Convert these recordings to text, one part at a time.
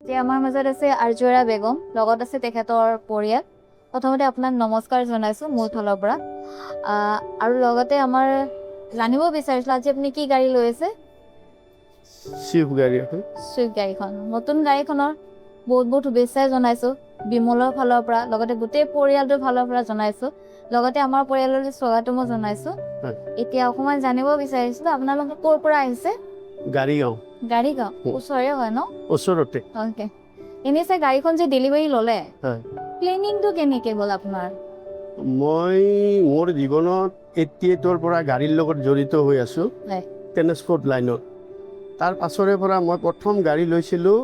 যে আমাৰ মাজত আছে আৰ্জুৰা বেগম, লগত আছে তেখেতৰ পৰিয়াল। প্ৰথমতে আপোনাক নমস্কাৰ জনাইছোঁ মোৰ ফালৰ পৰা। আৰু লগতে আমাৰ জানিব বিচাৰিছিলোঁ আজি আপুনি কি গাড়ী লৈ আছে? চুইফ্ট গাড়ী এখন। চুইফ্ট গাড়ীখন। নতুন গাড়ীখনৰ বহুত বহুত শুভেচ্ছাই জনাইছোঁ বিমলৰ ফালৰ পৰা, লগতে গোটেই পৰিয়ালটোৰ ফালৰ পৰা জনাইছোঁ। লগতে আমাৰ পৰিয়াললৈ স্বাগতম মই জনাইছোঁ। এতিয়া অকণমান জানিব বিচাৰিছিলোঁ আপোনালোকে ক'ৰ পৰা আহিছে? গাড়ীগাঁও। গাড়ীগাঁও ওচৰৰে হয় ন? ওচৰতে। অ'কে। এনেই চাই গাড়ীখন যে ডেলিভাৰী ল'লে, হয়। প্লেনিংটো কেনেকৈ গ'ল আপোনাৰ? মই মোৰ জীৱনত 88ৰ পৰা গাড়ীৰ লগত জড়িত হৈ আছোঁ, হয়। ট্ৰেন্সপৰ্ট লাইনত। তাৰ পাছৰে পৰা মই প্ৰথম গাড়ী লৈছিলোঁ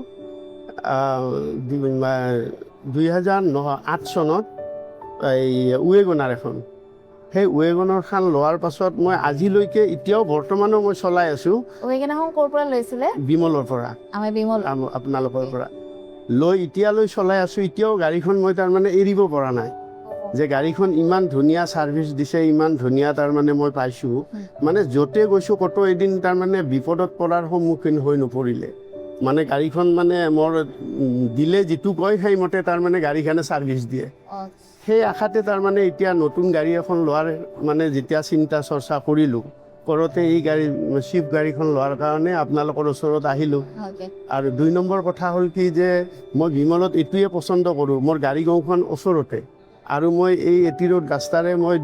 2008 চনত, এই ৱেগনাৰ এখন। সেই ৱেগনাৰখন লোৱাৰ পাছত মই আজিলৈকে এতিয়াও বৰ্তমানো মই চলাই আছোঁ। ৱেগনাৰখন ক'ৰ পৰা লৈছিলে? বিমলৰ পৰা। আমাৰ বিমল। আপোনালোকৰ পৰা লৈ এতিয়ালৈ চলাই আছোঁ। এতিয়াও গাড়ীখন মই তাৰমানে এৰিব পৰা নাই। যে গাড়ীখন ইমান ধুনীয়া ছাৰ্ভিচ দিছে, ইমান ধুনীয়া তাৰমানে মই পাইছোঁ। মানে য'তে গৈছোঁ ক'তো এদিন তাৰমানে বিপদত পৰাৰ সন্মুখীন হৈ নপৰিলে। মানে গাড়ীখন মানে মোৰ দিলে যিটো কয় সেইমতে তাৰমানে গাড়ীখনে ছাৰ্ভিচ দিয়ে। সেই আশাতে তাৰমানে এতিয়া নতুন গাড়ী এখন লোৱাৰ মানে যেতিয়া চিন্তা চৰ্চা কৰিলোঁ, কৰোঁতে এই গাড়ী চুইফ্ট গাড়ীখন লোৱাৰ কাৰণে আপোনালোকৰ ওচৰত আহিলোঁ। আৰু 2 নম্বৰ কথা হ'ল কি যে মই বিমলত এইটোৱে পচন্দ কৰোঁ, মোৰ গাড়ীগাঁওখন ওচৰতে। আৰু মই এই এটি ৰোড ৰাস্তাৰে মই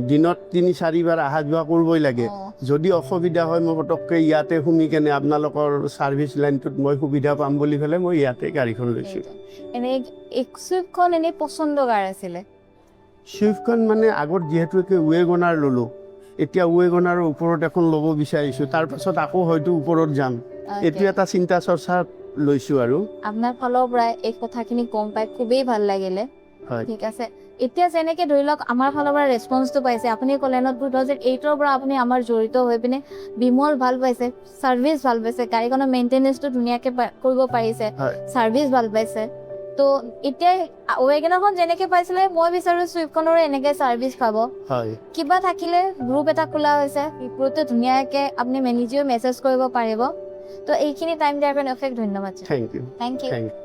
দিনত 3-4 বাৰ অহা যোৱা কৰিবই লাগে। যদি অসুবিধা হয় মই পটককৈ ইয়াতে সোমি কেনে আপোনালোকৰ ছাৰ্ভিচ লাইনটোত মই সুবিধা পাম বুলি পেলাই মই ইয়াতে গাড়ীখন লৈছোঁ। এনেই চুইফ্টখন এনেই পচন্দ কাৰ আছিলে? চুইফ্টখন মানে আগত যিহেতু ৱেগনাৰ ল'লোঁ, এতিয়া ৱেগনাৰৰ ওপৰত এখন ল'ব বিচাৰিছোঁ। তাৰপাছত আকৌ হয়তো ওপৰত যাম। এইটো এটা চিন্তা চৰ্চাত লৈছোঁ আৰু। আপোনাৰ ফালৰ পৰা এই কথাখিনি গম পাই খুবেই ভাল লাগিলে। হয়। ঠিক আছে। এতিয়া যেনেকৈ ধৰি লওক আমাৰ ফালৰ পৰা ৰেছপন্সটো পাইছে, আপুনি ক'লে ন 2008ৰ পৰা আপুনি আমাৰ জড়িত হৈ পিনে বিমল ভাল পাইছে, ছাৰ্ভিচ ভাল পাইছে, গাড়ীখনৰ মেইনটেনেঞ্চটো ধুনীয়াকৈ কৰিব পাৰিছে, ছাৰ্ভিচ ভাল পাইছে। তো এতিয়া ৱেগনাৰখন যেনেকৈ পাইছিলে মই বিচাৰোঁ চুইফ্টখনৰো এনেকৈ ছাৰ্ভিচ পাব। হয়। কিবা থাকিলে গ্ৰুপ এটা খোলা হৈছে, গ্ৰুপটো ধুনীয়াকৈ আপুনি নিজেও মেছেজ কৰিব পাৰিব। তো এইখিনি টাইম দিয়াৰ কাৰণে অশেষ ধন্যবাদ। Thank you. Thank you. Thank U.